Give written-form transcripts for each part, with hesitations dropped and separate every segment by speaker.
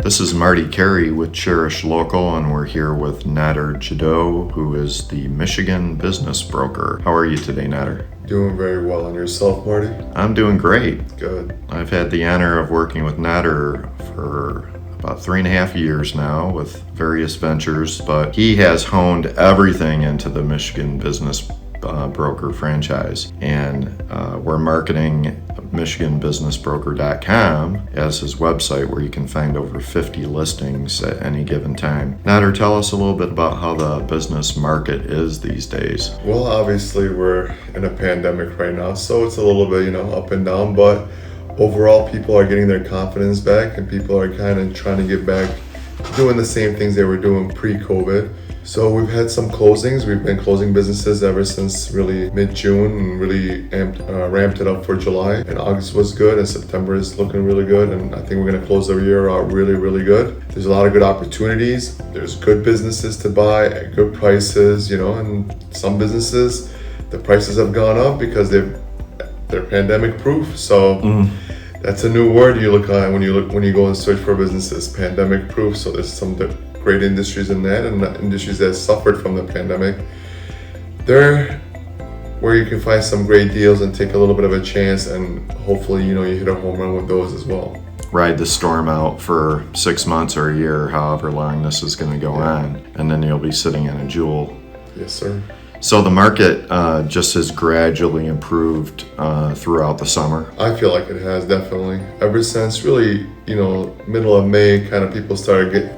Speaker 1: This is Marty Carey with Cherish Local, and we're here with Nader Jadot, who is the Michigan business broker. How are you today, Nader?
Speaker 2: Doing very well. And yourself, Marty?
Speaker 1: I'm doing great.
Speaker 2: Good.
Speaker 1: I've had the honor of working with Nader for about 3.5 years now with various ventures, but he has honed everything into the Michigan business broker franchise, and we're marketing michiganbusinessbroker.com as his website, where you can find over 50 listings at any given time. Nader, tell us a little bit about how the business market is these days.
Speaker 2: Well, obviously we're in a pandemic right now, so it's a little bit, up and down, but overall people are getting their confidence back and people are kind of trying to get back doing the same things they were doing pre-COVID. So we've had some closings. We've been closing businesses ever since really mid-June and really ramped it up for July. And August was good and September is looking really good. And I think we're going to close the year out really, really good. There's a lot of good opportunities. There's good businesses to buy at good prices, and some businesses, the prices have gone up because they're pandemic proof. So that's a new word you look at when you go and search for businesses, pandemic proof. So there's some great industries in that, and industries that suffered from the pandemic. They're where you can find some great deals and take a little bit of a chance, and hopefully you hit a home run with those as well.
Speaker 1: Ride the storm out for 6 months or a year, however long this is going to go on, and then you'll be sitting on a jewel.
Speaker 2: Yes, sir.
Speaker 1: So the market just has gradually improved throughout the summer.
Speaker 2: I feel like it has, definitely. Ever since really, middle of May, kind of people started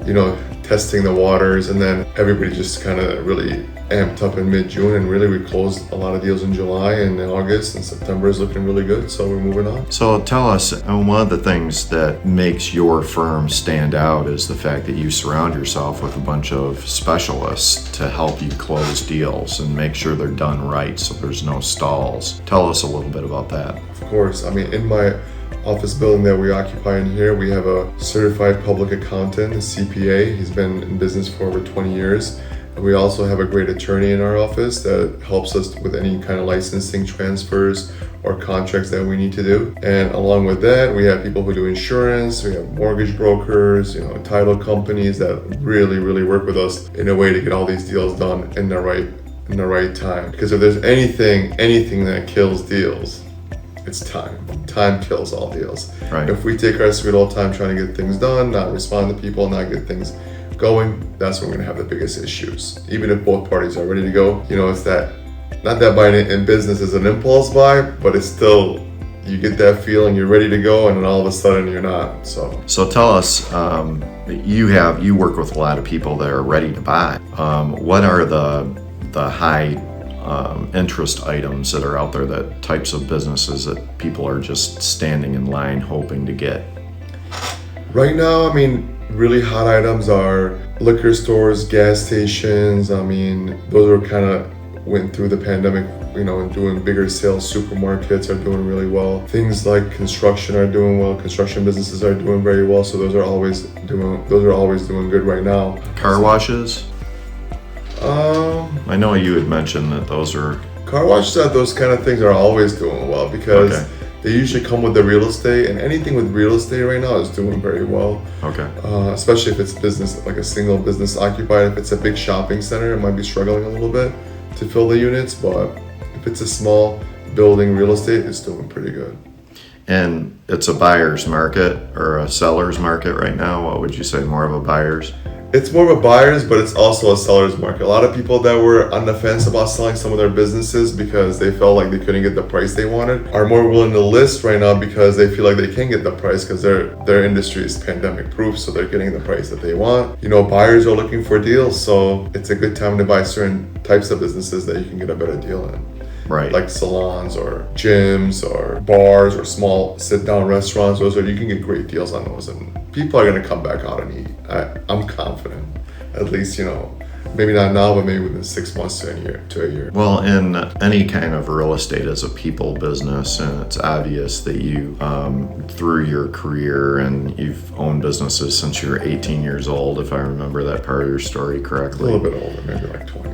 Speaker 2: testing the waters, and then everybody just kind of really amped up in mid-June, and really we closed a lot of deals in July and August, and September is looking really good, so we're moving on.
Speaker 1: So tell us, one of the things that makes your firm stand out is the fact that you surround yourself with a bunch of specialists to help you close deals and make sure they're done right so there's no stalls. Tell us a little bit about that.
Speaker 2: Of course. In my office building that we occupy in here, we have a certified public accountant, a CPA. He's been in business for over 20 years. And we also have a great attorney in our office that helps us with any kind of licensing transfers or contracts that we need to do. And along with that, we have people who do insurance, we have mortgage brokers, title companies that really, really work with us in a way to get all these deals done in the right time. Because if there's anything that kills deals, it's time. Time kills all deals.
Speaker 1: Right.
Speaker 2: If we take our sweet old time trying to get things done, not respond to people, not get things going, that's when we're gonna have the biggest issues. Even if both parties are ready to go, it's that, not that buying in business is an impulse buy, but it's still, you get that feeling you're ready to go, and then all of a sudden you're not. So
Speaker 1: tell us, you work with a lot of people that are ready to buy. What are the high interest items that are out there, that types of businesses that people are just standing in line hoping to get?
Speaker 2: Right now, really hot items are liquor stores, gas stations. Those are kind of went through the pandemic, and doing bigger sales. Supermarkets are doing really well. Things like construction are doing well. Construction businesses are doing very well. So those are always doing good right now.
Speaker 1: Car washes? I know you had mentioned that those are...
Speaker 2: Car washes, those kind of things are always doing well because they usually come with the real estate, and anything with real estate right now is doing very well.
Speaker 1: Okay.
Speaker 2: Especially if it's business, like a single business occupied. If it's a big shopping center, it might be struggling a little bit to fill the units, but if it's a small building real estate, it's doing pretty good.
Speaker 1: And it's a buyer's market or a seller's market right now? What would you say, more of a buyer's?
Speaker 2: It's more of a buyer's, but it's also a seller's market. A lot of people that were on the fence about selling some of their businesses because they felt like they couldn't get the price they wanted are more willing to list right now because they feel like they can get the price because their industry is pandemic proof, so they're getting the price that they want. Buyers are looking for deals, so it's a good time to buy certain types of businesses that you can get a better deal in.
Speaker 1: Right.
Speaker 2: Like salons or gyms or bars or small sit-down restaurants. You can get great deals on those, and people are going to come back out and eat. I'm confident. At least, maybe not now, but maybe within 6 months to a year.
Speaker 1: Well, in any kind of real estate is a people business, and it's obvious that you, through your career, and you've owned businesses since you were 18 years old, if I remember that part of your story correctly.
Speaker 2: A little bit older, maybe like 20.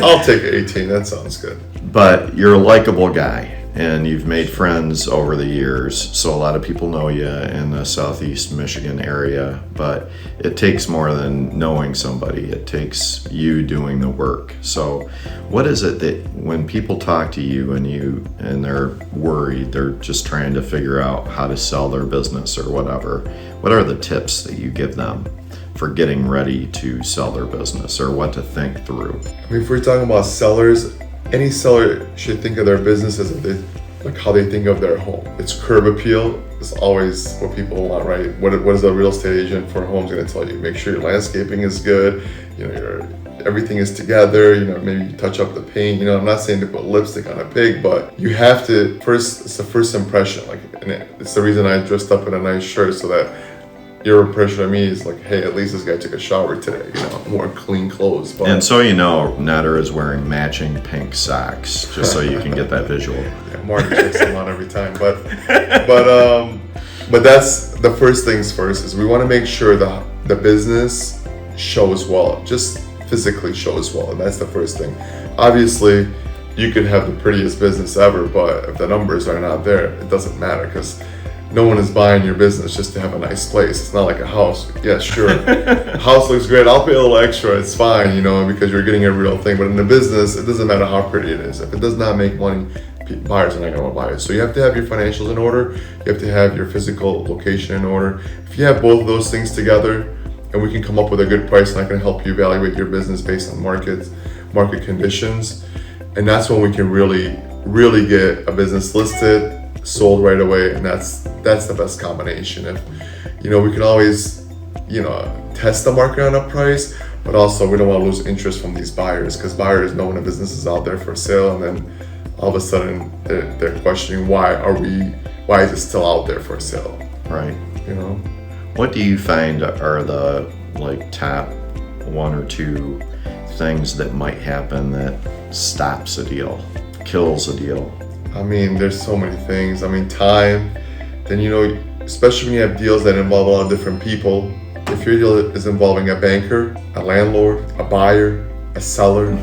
Speaker 2: I'll take 18, that sounds good.
Speaker 1: But you're a likable guy. and you've made friends over the years. So a lot of people know you in the Southeast Michigan area, but it takes more than knowing somebody. It takes you doing the work. So what is it that when people talk to you and they're worried, they're just trying to figure out how to sell their business or whatever, what are the tips that you give them for getting ready to sell their business, or what to think through?
Speaker 2: I mean, if we're talking about sellers, any seller should think of their business as like how they think of their home. It's curb appeal is always what people want, right? What is a real estate agent for homes going to tell you? Make sure your landscaping is good, everything is together, maybe you touch up the paint. I'm not saying to put lipstick on a pig, but you have to first, it's the first impression. And it's the reason I dressed up in a nice shirt, so that your impression of me is like, hey, at least this guy took a shower today, wore clean clothes. But,
Speaker 1: and so Nutter is wearing matching pink socks, just so you can get that visual.
Speaker 2: Yeah, Marty checks them out every time. But that's the first things first, is we want to make sure the business shows well, just physically shows well, and that's the first thing. Obviously, you could have the prettiest business ever, but if the numbers are not there, it doesn't matter, because no one is buying your business just to have a nice place. It's not like a house. Yeah, sure. House looks great. I'll pay a little extra. It's fine, because you're getting a real thing. But in the business, it doesn't matter how pretty it is. If it does not make money, buyers are not going to buy it. So you have to have your financials in order. You have to have your physical location in order. If you have both of those things together, and we can come up with a good price, and I can help you evaluate your business based on market conditions, and that's when we can really get a business listed, sold right away, and that's the best combination. If we can always test the market on a price, but also we don't want to lose interest from these buyers, because buyers know when a business is out there for sale, and then all of a sudden they're questioning why is it still out there for sale,
Speaker 1: right? What do you find are the top one or two things that might happen that stops a deal, kills a deal?
Speaker 2: I mean, there's so many things. I mean, time. Then, especially when you have deals that involve a lot of different people. If your deal is involving a banker, a landlord, a buyer, a seller,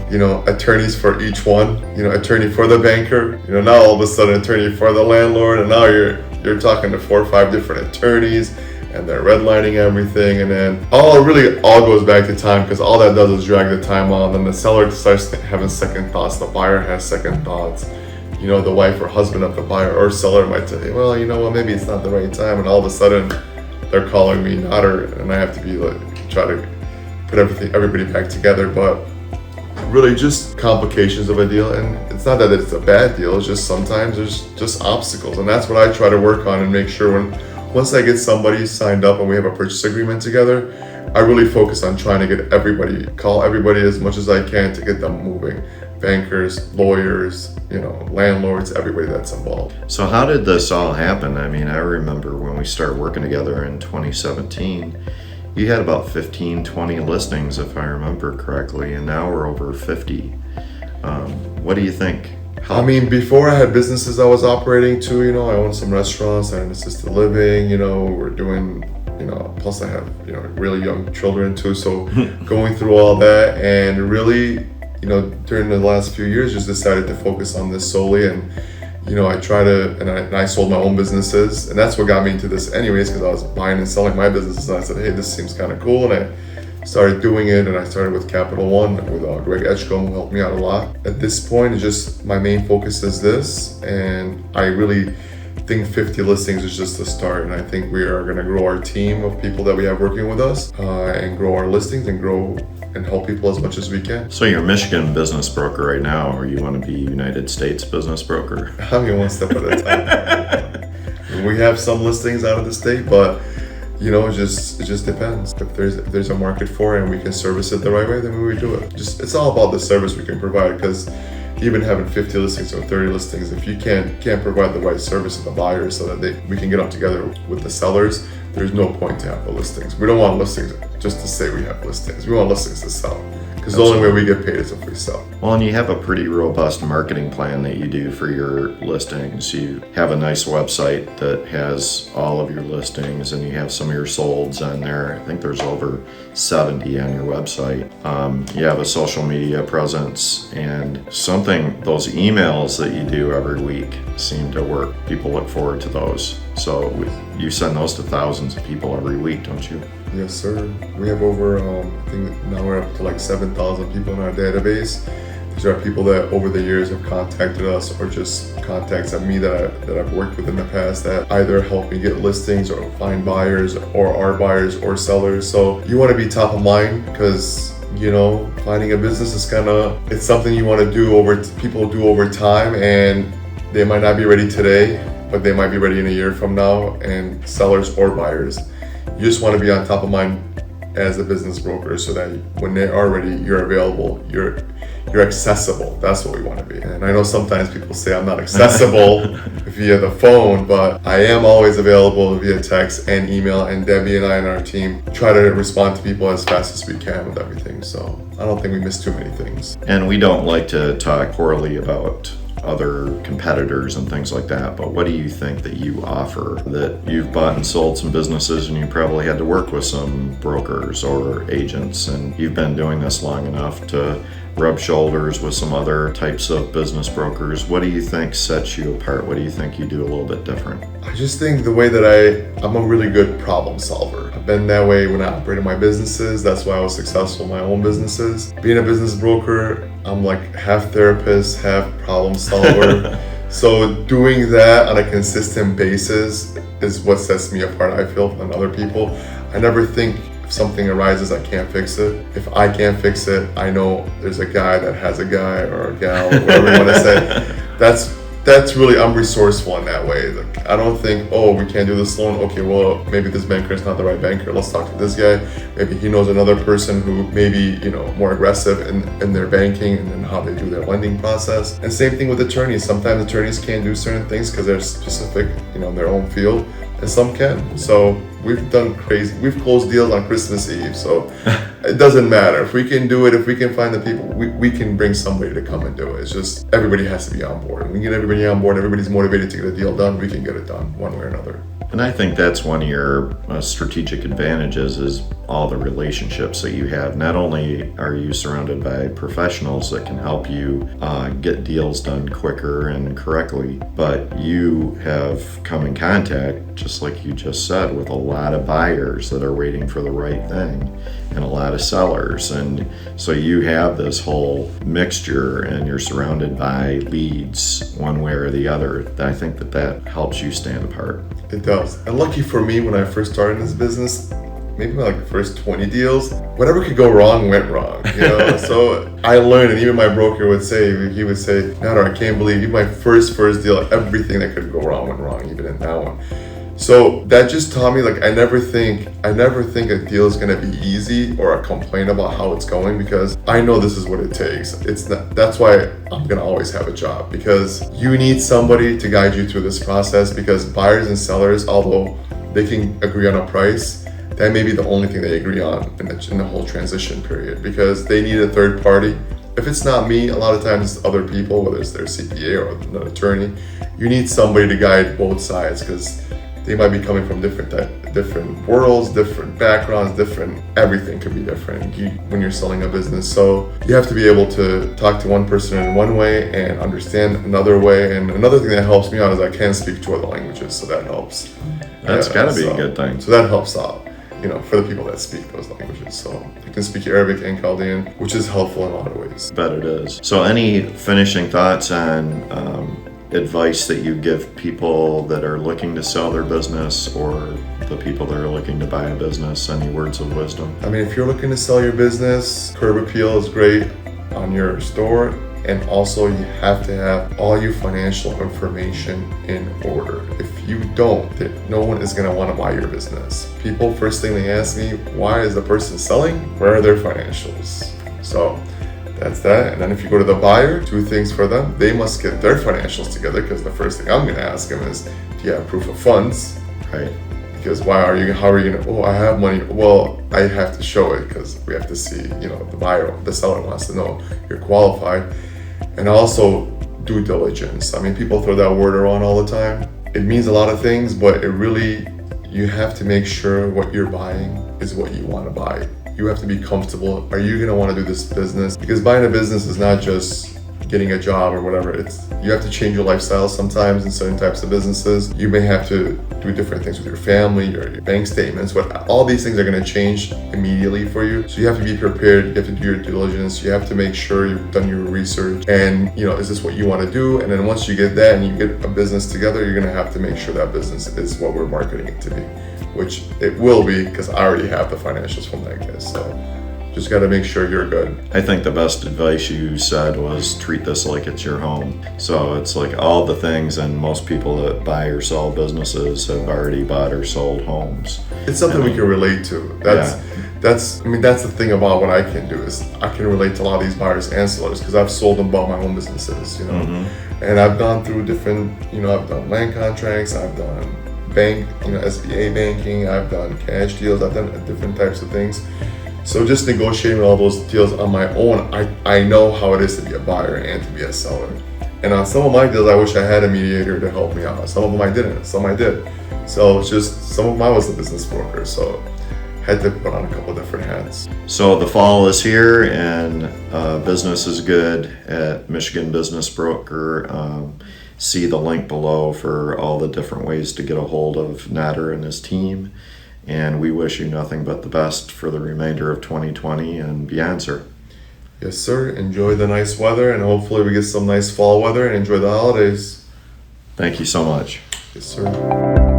Speaker 2: attorneys for each one, attorney for the banker, now all of a sudden attorney for the landlord, and now you're talking to 4 or 5 different attorneys, and they're redlining everything, and then all goes back to time, because all that does is drag the time on. Then the seller starts having second thoughts, the buyer has second thoughts. The wife or husband of the buyer or seller might say, well, maybe it's not the right time, and all of a sudden they're calling me Nutter, and I have to try to put everybody back together. But really just complications of a deal, and it's not that it's a bad deal, it's just sometimes there's just obstacles, and that's what I try to work on and make sure once I get somebody signed up and we have a purchase agreement together, I really focus on trying to call everybody as much as I can to get them moving. Bankers, lawyers, landlords, everybody that's involved.
Speaker 1: So how did this all happen? I mean, I remember when we started working together in 2017, you had about 15, 20 listings, if I remember correctly, and now we're over 50. What do you think?
Speaker 2: I mean, before I had businesses I was operating too, I owned some restaurants, I had assisted living, we're doing, plus I have, really young children too. So going through all that, and really, during the last few years, just decided to focus on this solely. And, I sold my own businesses, and that's what got me into this anyways, because I was buying and selling my businesses, and I said, hey, this seems kind of cool. And I started doing it, and I started with Capital One with Greg Edgecombe, who helped me out a lot. At this point, it's just my main focus is this, and I really think 50 listings is just the start, and I think we are going to grow our team of people that we have working with us, and grow our listings and grow and help people as much as we can.
Speaker 1: So you're Michigan business broker right now, or you want to be United States business broker?
Speaker 2: I mean, one step at a time. We have some listings out of the state, but it just depends. If there's a market for it and we can service it the right way, then we would do it. It's all about the service we can provide, because even having 50 listings or 30 listings, if you can't provide the right service to the buyers so that we can get them together with the sellers, there's no point to have the listings. We don't want listings just to say we have listings. We want listings to sell, Because the only way we get paid is if we sell.
Speaker 1: Well, and you have a pretty robust marketing plan that you do for your listings. You have a nice website that has all of your listings, and you have some of your solds on there. I think there's over 70 on your website. You have a social media presence, and those emails that you do every week seem to work. People look forward to those. So you send those to thousands of people every week, don't you?
Speaker 2: Yes, sir. We have over, I think now we're up to like 7,000 people in our database. These are people that over the years have contacted us, or just contacts at me that I've worked with in the past that either help me get listings or find buyers, or are buyers or sellers. So you want to be top of mind, because finding a business is it's something you want to do people do over time, and they might not be ready today, but they might be ready in a year from now, and sellers or buyers. You just want to be on top of mind as a business broker, so that when they are ready, you're available, you're accessible. That's what we want to be. And I know sometimes people say I'm not accessible via the phone, but I am always available via text and email, and Debbie and I and our team try to respond to people as fast as we can with everything. So I don't think we miss too many things.
Speaker 1: And we don't like to talk poorly about other competitors and things like that, but what do you think that you offer? That you've bought and sold some businesses, and you probably had to work with some brokers or agents, and you've been doing this long enough to rub shoulders with some other types of business brokers. What do you think sets you apart? What do you think you do a little bit different?
Speaker 2: I just think the way that I'm a really good problem solver. I've been that way when I operated my businesses. That's why I was successful in my own businesses. Being a business broker, I'm like half therapist, half problem solver. So doing that on a consistent basis is what sets me apart, I feel, from other people. I never think if something arises, I can't fix it. If I can't fix it, I know there's a guy that has a guy, or a gal, or whatever you want to say. That's really, I'm resourceful in that way. Like, I don't think, oh, we can't do this loan. Okay, well, maybe this banker is not the right banker. Let's talk to this guy. Maybe he knows another person who may be, more aggressive in their banking and how they do their lending process. And same thing with attorneys. Sometimes attorneys can't do certain things because they're specific, in their own field, and some can. So we've closed deals on Christmas Eve. So it doesn't matter. If we can do it, if we can find the people, we can bring somebody to come and do it. It's just everybody has to be on board. When we get everybody on board, everybody's motivated to get a deal done, we can get it done one way or another.
Speaker 1: And I think that's one of your strategic advantages, is all the relationships that you have. Not only are you surrounded by professionals that can help you get deals done quicker and correctly, but you have come in contact, just like you just said, with a lot of buyers that are waiting for the right thing, and a lot of sellers. And so you have this whole mixture, and you're surrounded by leads one way or the other. I think that helps you stand apart.
Speaker 2: It does. And lucky for me, when I first started in this business, maybe my first 20 deals, whatever could go wrong went wrong. So I learned, and even my broker would say, Nader, I can't believe even my first deal, everything that could go wrong went wrong, even in that one. So that just taught me, I never think a deal is gonna be easy, or a complaint about how it's going, because I know this is what it takes. That's why I'm gonna always have a job, because you need somebody to guide you through this process, because buyers and sellers, although they can agree on a price, that may be the only thing they agree on in the whole transition period, because they need a third party. If it's not me, a lot of times it's other people, whether it's their CPA or an attorney. You need somebody to guide both sides, because they might be coming from different worlds, different backgrounds, everything could be different when you're selling a business. So you have to be able to talk to one person in one way and understand another way. And another thing that helps me out is I can speak 2 other languages, so that helps.
Speaker 1: That's gotta be a good thing.
Speaker 2: So that helps out, for the people that speak those languages. So I can speak Arabic and Chaldean, which is helpful in a lot of ways.
Speaker 1: I bet it is. So any finishing thoughts on advice that you give people that are looking to sell their business, or the people that are looking to buy a business? Any words of wisdom?
Speaker 2: I mean, if you're looking to sell your business, curb appeal is great on your store, and also you have to have all your financial information in order. If you don't, no one is going to want to buy your business. People, first thing they ask me, why is the person selling? Where are their financials? So that's that. And then if you go to the buyer, 2 things for them. They must get their financials together, because the first thing I'm going to ask them is, do you have proof of funds?
Speaker 1: Right.
Speaker 2: because how are you gonna, oh, I have money. Well, I have to show it because we have to see, the seller wants to know you're qualified. And also due diligence. I mean, people throw that word around all the time. It means a lot of things, but you have to make sure what you're buying is what you want to buy. You have to be comfortable. Are you gonna want to do this business? Because buying a business is not just getting a job or whatever. You have to change your lifestyle sometimes in certain types of businesses. You may have to do different things with your family, your bank statements, but all these things are going to change immediately for you. So you have to be prepared, you have to do your due diligence, you have to make sure you've done your research and, is this what you want to do? And then once you get that and you get a business together, you're going to have to make sure that business is what we're marketing it to be, which it will be because I already have the financials from that guy. So just got to make sure you're good.
Speaker 1: I think the best advice you said was treat this like it's your home. So it's like all the things, and most people that buy or sell businesses have already bought or sold homes.
Speaker 2: It's something we can relate to. That's the thing about what I can do is I can relate to a lot of these buyers and sellers because I've sold and bought my own businesses, and I've gone through different, I've done land contracts, I've done bank, SBA banking, I've done cash deals, I've done different types of things. So just negotiating all those deals on my own, I know how it is to be a buyer and to be a seller. And on some of my deals, I wish I had a mediator to help me out. Some of them I didn't, some I did. So it's just, some of them I was a business broker, so had to put on a couple different hats.
Speaker 1: So the fall is here and business is good at Michigan Business Broker. See the link below for all the different ways to get a hold of Nader and his team. And we wish you nothing but the best for the remainder of 2020 and beyond, sir.
Speaker 2: Yes, sir. Enjoy the nice weather, and hopefully we get some nice fall weather and enjoy the holidays.
Speaker 1: Thank you so much.
Speaker 2: Yes, sir.